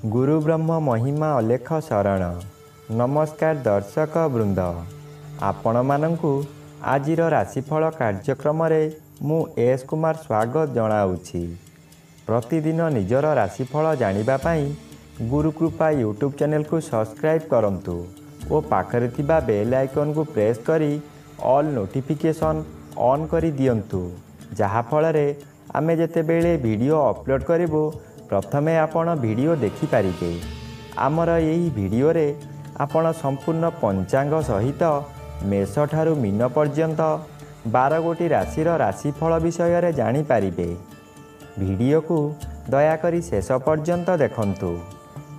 गुरु ब्रह्म महिमा अलेख शरण। नमस्कार दर्शक वृंद, आपण मानंकु आजिर राशिफल कार्यक्रम रे मु एस कुमार स्वागत जनाऊछि। प्रतिदिन निजर राशिफल जानिबा पई गुरुकृपा यूट्यूब चैनल को सब्सक्राइब करंतु और पाखरे थिबा बेल आइकन को प्रेस करी ऑल नोटिफिकेशन ऑन करी दियंतु, जहा फल रे आमे जेते बेले वीडियो अपलोड करिवो प्रथमे आपण वीडियो देखि पारिबे। आमर यही वीडियो रे आपण संपूर्ण पंचांग सहित मेष ठारू मीन पर्यंत 12 गोटी राशिर राशिफल विषय रे जानि पारिबे। वीडियो को दयाकरी शेष पर्यंत देखंतु।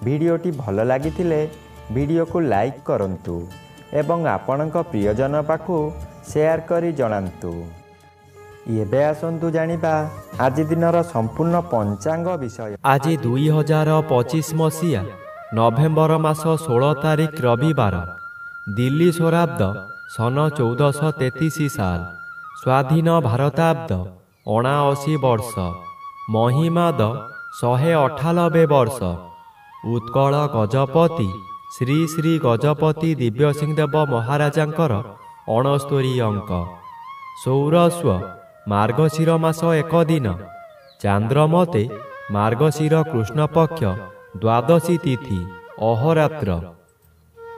वीडियोटी भल लागिथिले वीडियो को लाइक करंतु एवं आपणक प्रियजन पाखु शेयर करी जणांतु। एबे आसंतु जानिबा आज दिनर संपूर्ण पंचांग विषय। आज 2025 मसीहा नवेम्बर मास 16 तारिख रविवार, दिल्ली स्वराब्द सन 1433 साल, स्वाधीन भारताब्द 79 वर्ष, महिमाद 198 वर्ष। उत्कल गजपति श्री श्री गजपति दिव्य सिंहदेव महाराजांकर 69 अंक। सौरस्व मार्गशीर मास 1 दिन, चांद्रमते मार्गशीर कृष्ण पक्ष द्वादशी तिथि अहोरात्र।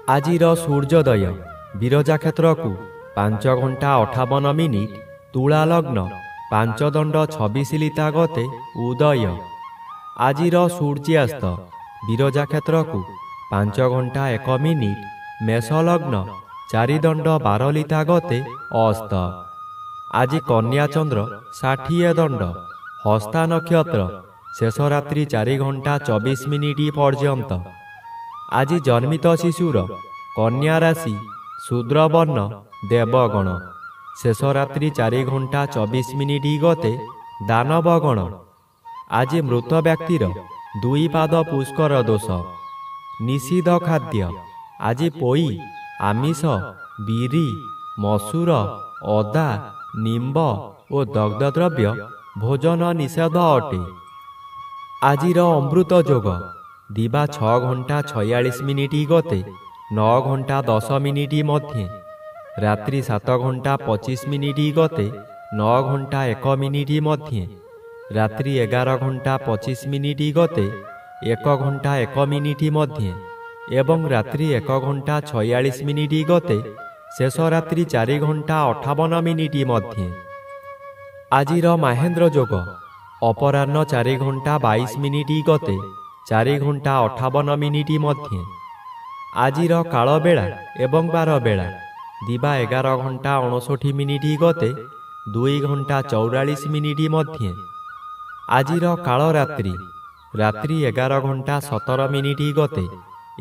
आजिर सूर्योदय विरजा क्षेत्र को 5 घंटा 58 मिनिट, तुला लग्न 5 दंड 26 लिता गते उदय। आजिर सूर्यास्त विरजा क्षेत्र को 5 घंटा 1 मिनिट, मेष लग्न 4 दंड 12 लिता गते अस्त। आज कन्या चंद्र 60 दंड, हस्ता नक्षत्र शेष रात्रि 4 घंटा 24 मिनिट पर्यंत। आज जन्मित शिशुर कन्या राशि शूद्रवर्ण देवगण, शेष रात्रि 4 घंटा 24 मिनिट गते दानवगण। आज मृत व्यक्तिर 2 पाद पुष्कर दोष। निषिद्ध खाद्य आज पोई, आमिष, बिरी, मसूर, अदा, निम्ब और दग्ध द्रव्य भोजन निषेध अटे। आजिर अमृत योग दिवा 6 घंटा 46 मिनिट गते 9 घंटा 10 मिनिट मध्य, रात्रि 7 घंटा 25 मिनिट गते 9 घंटा 1 मिनिट मध्य, रात्रि 11 घंटा 25 मिनिट गते 1 घंटा 1 मिनिट मध्य एवं रात्रि 1 घंटा 46 मिनिट गते शेष रात्रि 4 घंटा 58 मिनिट मध्य। आजिर महेन्द्र योग अपराह्न 4 घंटा 22 मिनिट गते 4 घंटा 58 मिनिट मध्य। आजिर काल बेला एवं बार बेला दिवा 11 घंटा 59 मिनिट गते 2 घंटा 44 मिनिट मध्य। आजिर काल रात्रि रात्रि 11 घंटा 17 मिनिट गते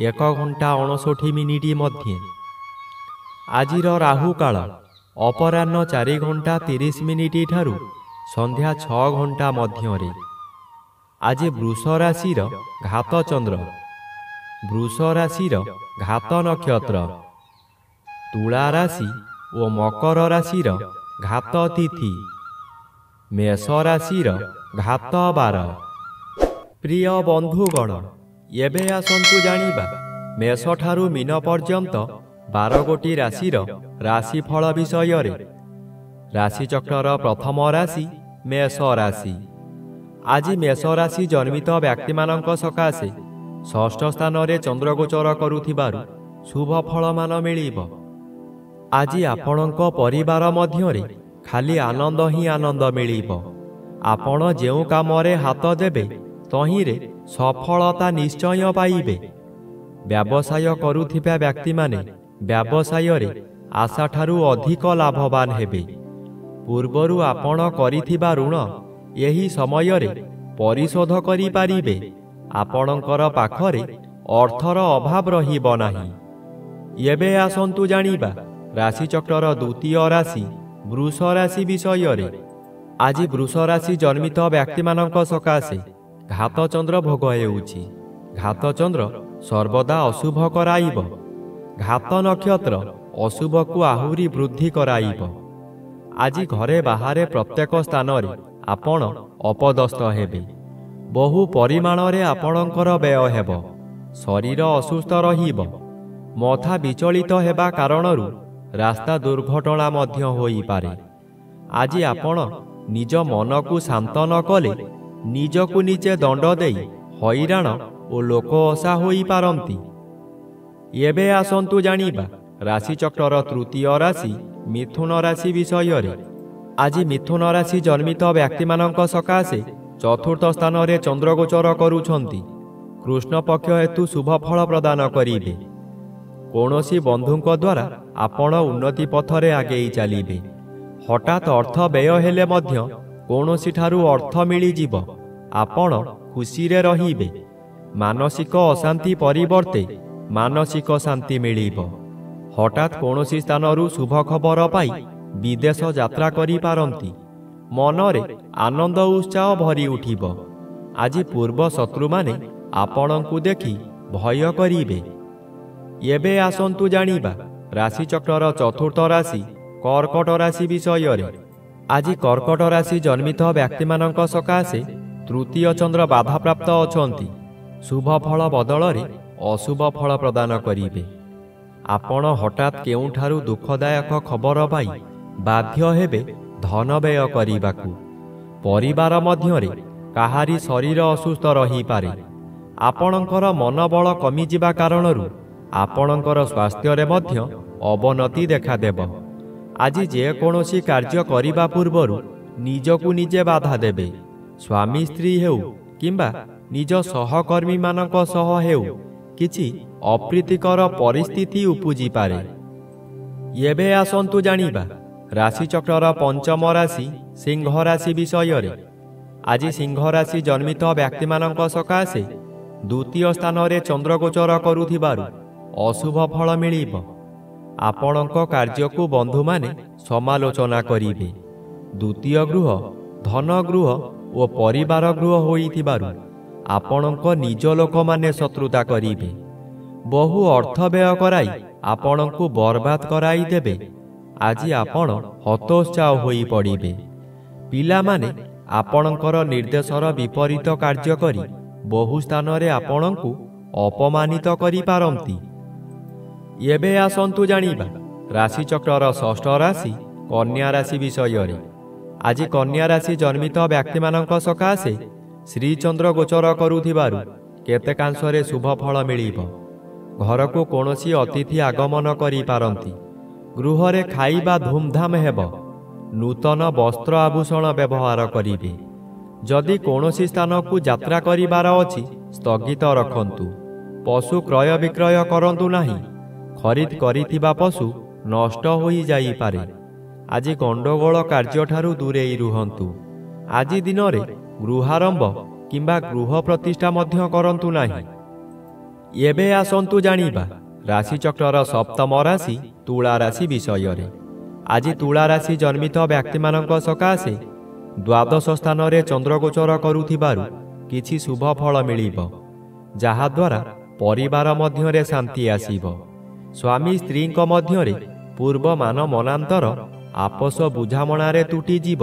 1 घंटा 59 मिनिट मध्य। आजिर राहु काल अपराह्न 4 घंटा 30 मिनिट ठारू संध्या 6 घंटा मध्य। आज वृष राशिर घात चंद्र, वृष राशिर घात नक्षत्र, तुला राशि और मकर राशिर घात तिथि, मेष राशिर घात बार। प्रिय बंधुगण, एबे आसंतु जानिबा मेष ठारू मीन पर्यंत 12 गोटी राशिर राशिफल विषय रे। राशिचक्रर प्रथम राशि मेष राशि। आज मेष राशि जन्मित व्यक्ति मानक सकाशे षष्ठ स्थान रे चंद्रगोचर करुथिबारु शुभ फल मान मिलिबो। आज आपणक परिवार मध्य रे खाली आनंद ही आनंद मिलिबो। आपण जेउ काम रे हाथ देबे तही रे सफलता निश्चय पाइबे। व्यवसाय करुथिबा व्यक्ति माने व्यवसाय रे आशा ठारू अधिक लाभवान हेबे। पूर्वरु आपण करिथिबा ऋण यही समय रे परिशोध करि पारिबे। आपणकर पाखरे अर्थर अभाव रहिबो नाही। एबे आसंतु जानिबा राशिचक्रर द्वितीय राशि वृष राशि विषय रे। आज वृष राशि जन्मित व्यक्ति मानक सकाशे घात चंद्र भोग हेउछि। घात चंद्र सर्वदा अशुभ कराइब। ଘାତ ନକ୍ଷତ୍ର ଅଶୁଭକୁ ଆହୁରି ବୃଦ୍ଧି କରାଇବ। ଆଜି ଘରେ ବାହାରେ ପ୍ରତ୍ୟେକ ସ୍ଥାନରେ ଆପଣ ଅପଦସ୍ଥ ହେବେ। ବହୁ ପରିମାଣରେ ଆପଣଙ୍କର ବ୍ୟୟ ହେବ। ଶରୀର ଅସୁସ୍ଥ ରହିବ। ମଥା ବିଚଳିତ ହେବା କାରଣରୁ ରାସ୍ତା ଦୁର୍ଘଟଣା ମଧ୍ୟ ହୋଇପାରେ। ଆଜି ଆପଣ ନିଜ ମନକୁ ଶାନ୍ତ ନ କଲେ ନିଜକୁ ନିଜେ ଦଣ୍ଡ ଦେଇ ହଇରାଣ ଓ ଲୋକ ଅସା ହୋଇପାରନ୍ତି। ଏବେ ଆସନ୍ତୁ ଜାଣିବା ରାଶିଚକ୍ରର ତୃତୀୟ ରାଶି ମିଥୁନ ରାଶି ବିଷୟରେ। ଆଜି ମିଥୁନ ରାଶି ଜନ୍ମିତ ବ୍ୟକ୍ତିମାନଙ୍କ ସକାଶେ ଚତୁର୍ଥ ସ୍ଥାନରେ ଚନ୍ଦ୍ରଗୋଚର କରୁଛନ୍ତି। କୃଷ୍ଣପକ୍ଷ ହେତୁ ଶୁଭ ଫଳ ପ୍ରଦାନ କରିବେ। କୌଣସି ବନ୍ଧୁଙ୍କ ଦ୍ୱାରା ଆପଣ ଉନ୍ନତି ପଥରେ ଆଗେଇ ଚାଲିବେ। ହଠାତ୍ ଅର୍ଥ ବ୍ୟୟ ହେଲେ ମଧ୍ୟ କୌଣସିଠାରୁ ଅର୍ଥ ମିଳିଯିବ। ଆପଣ ଖୁସିରେ ରହିବେ। ମାନସିକ ଅଶାନ୍ତି ପରିବର୍ତ୍ତେ ମାନସିକ ଶାନ୍ତି ମିଳିବ। ହଠାତ୍ କୌଣସି ସ୍ଥାନରୁ ଶୁଭ ଖବର ପାଇ ବିଦେଶ ଯାତ୍ରା କରିପାରନ୍ତି। ମନରେ ଆନନ୍ଦ ଉତ୍ସାହ ଭରି ଉଠିବ। ଆଜି ପୂର୍ବ ଶତ୍ରୁମାନେ ଆପଣଙ୍କୁ ଦେଖି ଭୟ କରିବେ। ଏବେ ଆସନ୍ତୁ ଜାଣିବା ରାଶିଚକ୍ରର ଚତୁର୍ଥ ରାଶି କର୍କଟ ରାଶି ବିଷୟରେ। ଆଜି କର୍କଟ ରାଶି ଜନ୍ମିତ ବ୍ୟକ୍ତିମାନଙ୍କ ସକାଶେ ତୃତୀୟ ଚନ୍ଦ୍ର ବାଧାପ୍ରାପ୍ତ ଅଛନ୍ତି। ଶୁଭ ଫଳ ବଦଳରେ ଅଶୁଭ ଫଳ ପ୍ରଦାନ କରିବେ। ଆପଣ ହଠାତ୍ କେଉଁଠାରୁ ଦୁଃଖଦାୟକ ଖବର ପାଇ ବାଧ୍ୟ ହେବେ ଧନ ବ୍ୟୟ କରିବାକୁ। ପରିବାର ମଧ୍ୟରେ କାହାରି ଶରୀର ଅସୁସ୍ଥ ରହିପାରେ। ଆପଣଙ୍କର ମନୋବଳ କମିଯିବା କାରଣରୁ ଆପଣଙ୍କର ସ୍ୱାସ୍ଥ୍ୟରେ ମଧ୍ୟ ଅବନତି ଦେଖାଦେବ। ଆଜି ଯେକୌଣସି କାର୍ଯ୍ୟ କରିବା ପୂର୍ବରୁ ନିଜକୁ ନିଜେ ବାଧା ଦେବେ। ସ୍ୱାମୀ ସ୍ତ୍ରୀ ହେଉ କିମ୍ବା ନିଜ ସହକର୍ମୀମାନଙ୍କ ସହ ହେଉ କିଛି ଅପ୍ରୀତିକର ପରିସ୍ଥିତି ଉପୁଜିପାରେ। ଏବେ ଆସନ୍ତୁ ଜାଣିବା ରାଶିଚକ୍ରର ପଞ୍ଚମ ରାଶି ସିଂହ ରାଶି ବିଷୟରେ। ଆଜି ସିଂହ ରାଶି ଜନ୍ମିତ ବ୍ୟକ୍ତିମାନଙ୍କ ସକାଶେ ଦ୍ୱିତୀୟ ସ୍ଥାନରେ ଚନ୍ଦ୍ରଗୋଚର କରୁଥିବାରୁ ଅଶୁଭ ଫଳ ମିଳିବ। ଆପଣଙ୍କ କାର୍ଯ୍ୟକୁ ବନ୍ଧୁମାନେ ସମାଲୋଚନା କରିବେ। ଦ୍ୱିତୀୟ ଗୃହ ଧନ ଗୃହ ଓ ପରିବାର ଗୃହ ହୋଇଥିବାରୁ ଆପଣଙ୍କ ନିଜ ଲୋକମାନେ ଶତ୍ରୁତା କରିବେ। ବହୁ ଅର୍ଥ ବ୍ୟୟ କରାଇ ଆପଣଙ୍କୁ ବର୍ବାଦ କରାଇଦେବେ। ଆଜି ଆପଣ ହତୋତ୍ସାହ ହୋଇପଡ଼ିବେ। ପିଲାମାନେ ଆପଣଙ୍କର ନିର୍ଦ୍ଦେଶର ବିପରୀତ କାର୍ଯ୍ୟ କରି ବହୁ ସ୍ଥାନରେ ଆପଣଙ୍କୁ ଅପମାନିତ କରିପାରନ୍ତି। ଏବେ ଆସନ୍ତୁ ଜାଣିବା ରାଶିଚକ୍ରର ଷଷ୍ଠ ରାଶି କନ୍ୟା ରାଶି ବିଷୟରେ। ଆଜି କନ୍ୟା ରାଶି ଜନ୍ମିତ ବ୍ୟକ୍ତିମାନଙ୍କ ସକାଶେ ଶ୍ରୀଚନ୍ଦ୍ର ଗୋଚର କରୁଥିବାରୁ କେତେକାଂଶରେ ଶୁଭ ଫଳ ମିଳିବ। ଘରକୁ କୌଣସି ଅତିଥି ଆଗମନ କରିପାରନ୍ତି। ଗୃହରେ ଖାଇବା ଧୁମଧାମ ହେବ। ନୂତନ ବସ୍ତ୍ର ଆଭୂଷଣ ବ୍ୟବହାର କରିବେ। ଯଦି କୌଣସି ସ୍ଥାନକୁ ଯାତ୍ରା କରିବାର ଅଛି ସ୍ଥଗିତ ରଖନ୍ତୁ। ପଶୁ କ୍ରୟ ବିକ୍ରୟ କରନ୍ତୁ ନାହିଁ। ଖରିଦ କରିଥିବା ପଶୁ ନଷ୍ଟ ହୋଇଯାଇପାରେ। ଆଜି ଗଣ୍ଡଗୋଳ କାର୍ଯ୍ୟଠାରୁ ଦୂରେଇ ରୁହନ୍ତୁ। ଆଜି ଦିନରେ ଗୃହାରମ୍ଭ କିମ୍ବା ଗୃହ ପ୍ରତିଷ୍ଠା ମଧ୍ୟ କରନ୍ତୁ ନାହିଁ। ଏବେ ଆସନ୍ତୁ ଜାଣିବା ରାଶିଚକ୍ରର ସପ୍ତମ ରାଶି ତୁଳା ରାଶି ବିଷୟରେ। ଆଜି ତୁଳା ରାଶି ଜନ୍ମିତ ବ୍ୟକ୍ତିମାନଙ୍କ ସକାଶେ ଦ୍ୱାଦଶ ସ୍ଥାନରେ ଚନ୍ଦ୍ରଗୋଚର କରୁଥିବାରୁ କିଛି ଶୁଭ ଫଳ ମିଳିବ, ଯାହାଦ୍ୱାରା ପରିବାର ମଧ୍ୟରେ ଶାନ୍ତି ଆସିବ। ସ୍ୱାମୀ ସ୍ତ୍ରୀଙ୍କ ମଧ୍ୟରେ ପୂର୍ବମାନ ମନାନ୍ତର ଆପୋଷ ବୁଝାମଣାରେ ତୁଟିଯିବ।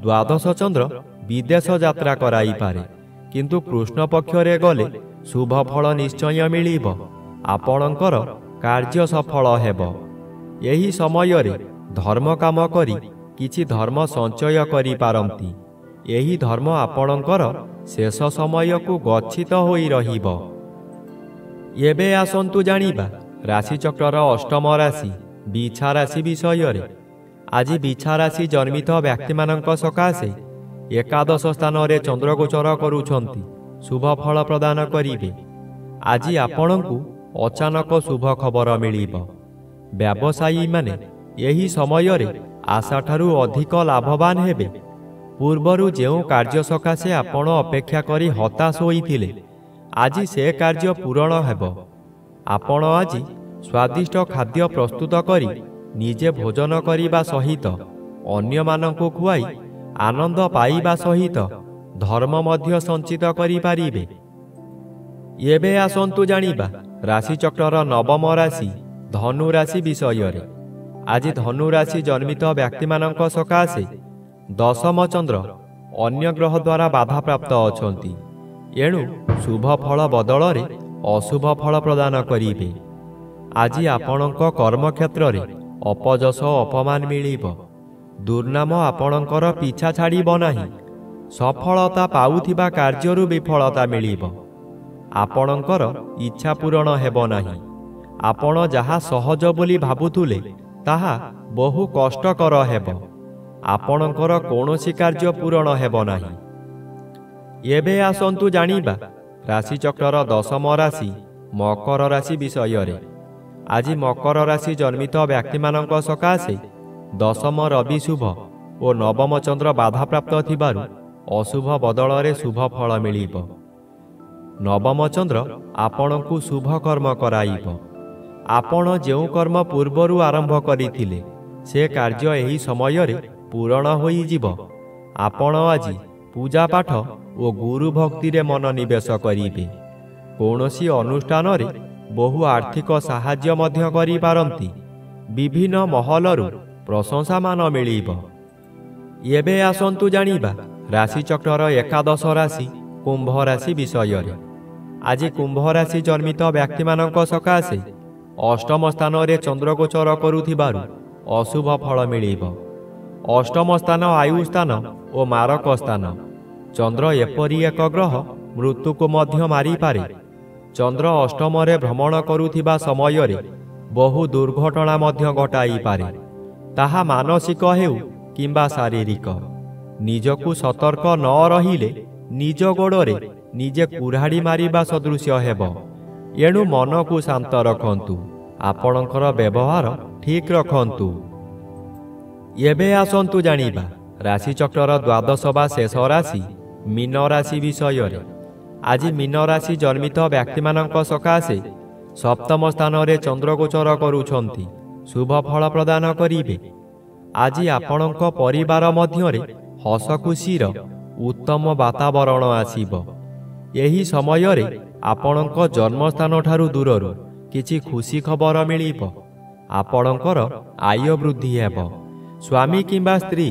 ଦ୍ୱାଦଶ ଚନ୍ଦ୍ର ବିଦେଶ ଯାତ୍ରା କରାଇପାରେ, କିନ୍ତୁ କୃଷ୍ଣ ପକ୍ଷରେ ଗଲେ ଶୁଭ ଫଳ ନିଶ୍ଚୟ ମିଳିବ। ଆପଣଙ୍କର କାର୍ଯ୍ୟ ସଫଳ ହେବ। ଏହି ସମୟରେ ଧର୍ମ କାମ କରି କିଛି ଧର୍ମ ସଞ୍ଚୟ କରିପାରନ୍ତି। ଏହି ଧର୍ମ ଆପଣଙ୍କର ଶେଷ ସମୟକୁ ଗଚ୍ଛିତ ହୋଇ ରହିବ। ଏବେ ଆସନ୍ତୁ ଜାଣିବା ରାଶିଚକ୍ରର ଅଷ୍ଟମ ରାଶି ବିଛା ରାଶି ବିଷୟରେ। ଆଜି ବିଛା ରାଶି ଜନ୍ମିତ ବ୍ୟକ୍ତିମାନଙ୍କ ସକାଶେ ଏକାଦଶ ସ୍ଥାନରେ ଚନ୍ଦ୍ରଗୋଚର କରୁଛନ୍ତି। ଶୁଭ ଫଳ ପ୍ରଦାନ କରିବେ। ଆଜି ଆପଣଙ୍କୁ ଅଚାନକ ଶୁଭ ଖବର ମିଳିବ। ବ୍ୟବସାୟୀମାନେ ଏହି ସମୟରେ ଆଶାଠାରୁ ଅଧିକ ଲାଭବାନ ହେବେ। ପୂର୍ବରୁ ଯେଉଁ କାର୍ଯ୍ୟ ସକାଶେ ଆପଣ ଅପେକ୍ଷା କରି ହତାଶ ହୋଇଥିଲେ, ଆଜି ସେ କାର୍ଯ୍ୟ ପୂରଣ ହେବ। ଆପଣ ଆଜି ସ୍ୱାଦିଷ୍ଟ ଖାଦ୍ୟ ପ୍ରସ୍ତୁତ କରି ନିଜେ ଭୋଜନ କରିବା ସହିତ ଅନ୍ୟମାନଙ୍କୁ ଖୁଆଇ ଆନନ୍ଦ ପାଇବା ସହିତ ଧର୍ମ ମଧ୍ୟ ସଞ୍ଚିତ କରିପାରିବେ। ଏବେ ଆସନ୍ତୁ ଜାଣିବା ରାଶିଚକ୍ରର ନବମ ରାଶି ଧନୁ ରାଶି ବିଷୟରେ। ଆଜି ଧନୁ ରାଶି ଜନ୍ମିତ ବ୍ୟକ୍ତିମାନଙ୍କ ସକାଶେ ଦଶମ ଚନ୍ଦ୍ର ଅନ୍ୟ ଗ୍ରହ ଦ୍ୱାରା ବାଧାପ୍ରାପ୍ତ ଅଛନ୍ତି। ଏଣୁ ଶୁଭ ଫଳ ବଦଳରେ ଅଶୁଭ ଫଳ ପ୍ରଦାନ କରିବେ। ଆଜି ଆପଣଙ୍କ କର୍ମକ୍ଷେତ୍ରରେ ଅପଯଶ ଅପମାନ ମିଳିବ। ଦୁର୍ନାମ ଆପଣଙ୍କର ପିଛା ଛାଡ଼ିବ ନାହିଁ। ସଫଳତା ପାଉଥିବା କାର୍ଯ୍ୟରୁ ବିଫଳତା ମିଳିବ। ଆପଣଙ୍କର ଇଚ୍ଛା ପୂରଣ ହେବ ନାହିଁ। ଆପଣ ଯାହା ସହଜ ବୋଲି ଭାବୁଥିଲେ ତାହା ବହୁ କଷ୍ଟକର ହେବ। ଆପଣଙ୍କର କୌଣସି କାର୍ଯ୍ୟ ପୂରଣ ହେବ ନାହିଁ। ଏବେ ଆସନ୍ତୁ ଜାଣିବା ରାଶିଚକ୍ରର ଦଶମ ରାଶି ମକର ରାଶି ବିଷୟରେ। ଆଜି ମକର ରାଶି ଜନ୍ମିତ ବ୍ୟକ୍ତିମାନଙ୍କ ସକାଶେ ଦଶମ ରବି ଶୁଭ ଓ ନବମ ଚନ୍ଦ୍ର ବାଧାପ୍ରାପ୍ତ ଥିବାରୁ ଅଶୁଭ ବଦଳରେ ଶୁଭ ଫଳ ମିଳିବ। ନବମ ଚନ୍ଦ୍ର ଆପଣଙ୍କୁ ଶୁଭ କର୍ମ କରାଇବ। ଆପଣ ଯେଉଁ କର୍ମ ପୂର୍ବରୁ ଆରମ୍ଭ କରିଥିଲେ ସେ କାର୍ଯ୍ୟ ଏହି ସମୟରେ ପୂରଣ ହୋଇଯିବ। ଆପଣ ଆଜି ପୂଜାପାଠ ଓ ଗୁରୁ ଭକ୍ତିରେ ମନୋନିବେଶ କରିବେ। କୌଣସି ଅନୁଷ୍ଠାନରେ ବହୁ ଆର୍ଥିକ ସାହାଯ୍ୟ ମଧ୍ୟ କରିପାରନ୍ତି। ବିଭିନ୍ନ ମହଲରୁ ପ୍ରଶଂସାମାନ ମିଳିବ। ଏବେ ଆସନ୍ତୁ ଜାଣିବା ରାଶିଚକ୍ରର ଏକାଦଶ ରାଶି କୁମ୍ଭ ରାଶି ବିଷୟରେ। ଆଜି କୁମ୍ଭ ରାଶି ଜନ୍ମିତ ବ୍ୟକ୍ତିମାନଙ୍କ ସକାଶେ ଅଷ୍ଟମ ସ୍ଥାନରେ ଚନ୍ଦ୍ରଗୋଚର କରୁଥିବାରୁ ଅଶୁଭ ଫଳ ମିଳିବ। ଅଷ୍ଟମ ସ୍ଥାନ ଆୟୁ ସ୍ଥାନ ଓ ମାରକ ସ୍ଥାନ। ଚନ୍ଦ୍ର ଏପରି ଏକ ଗ୍ରହ ମୃତ୍ୟୁକୁ ମଧ୍ୟ ମାରିପାରେ। ଚନ୍ଦ୍ର ଅଷ୍ଟମରେ ଭ୍ରମଣ କରୁଥିବା ସମୟରେ ବହୁ ଦୁର୍ଘଟଣା ମଧ୍ୟ ଘଟାଇପାରେ। ତାହା ମାନସିକ ହେଉ କିମ୍ବା ଶାରୀରିକ। ନିଜକୁ ସତର୍କ ନ ରହିଲେ ନିଜ ଗୋଡ଼ରେ ନିଜେ କୁରାଢ଼ି ମାରିବା ସଦୃଶ୍ୟ ହେବ। ଏଣୁ ମନକୁ ଶାନ୍ତ ରଖନ୍ତୁ। ଆପଣଙ୍କର ବ୍ୟବହାର ଠିକ୍ ରଖନ୍ତୁ। ଏବେ ଆସନ୍ତୁ ଜାଣିବା ରାଶିଚକ୍ରର ଦ୍ୱାଦଶ ବା ଶେଷ ରାଶି ମୀନ ରାଶି ବିଷୟରେ। ଆଜି ମୀନ ରାଶି ଜନ୍ମିତ ବ୍ୟକ୍ତିମାନଙ୍କ ସକାଶେ ସପ୍ତମ ସ୍ଥାନରେ ଚନ୍ଦ୍ରଗୋଚର କରୁଛନ୍ତି। ଶୁଭ ଫଳ ପ୍ରଦାନ କରିବେ। ଆଜି ଆପଣଙ୍କ ପରିବାର ମଧ୍ୟରେ ହସ ଖୁସିର ଉତ୍ତମ ବାତାବରଣ ଆସିବ। ଏହି ସମୟରେ ଆପଣଙ୍କ ଜନ୍ମସ୍ଥାନଠାରୁ ଦୂରରୁ କିଛି ଖୁସି ଖବର ମିଳିବ। ଆପଣଙ୍କର ଆୟ ବୃଦ୍ଧି ହେବ। ସ୍ୱାମୀ କିମ୍ବା ସ୍ତ୍ରୀ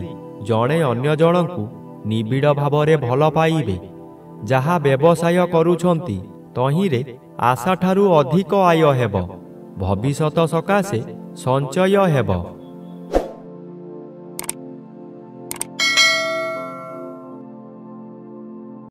ଜଣେ ଅନ୍ୟ ଜଣଙ୍କୁ ନିବିଡ଼ ଭାବରେ ଭଲ ପାଇବେ। ଯାହା ବ୍ୟବସାୟ କରୁଛନ୍ତି ତହିଁରେ ଆଶାଠାରୁ ଅଧିକ ଆୟ ହେବ। ଭବିଷ୍ୟତ ସକାଶେ ସଞ୍ଚୟ ହେବ।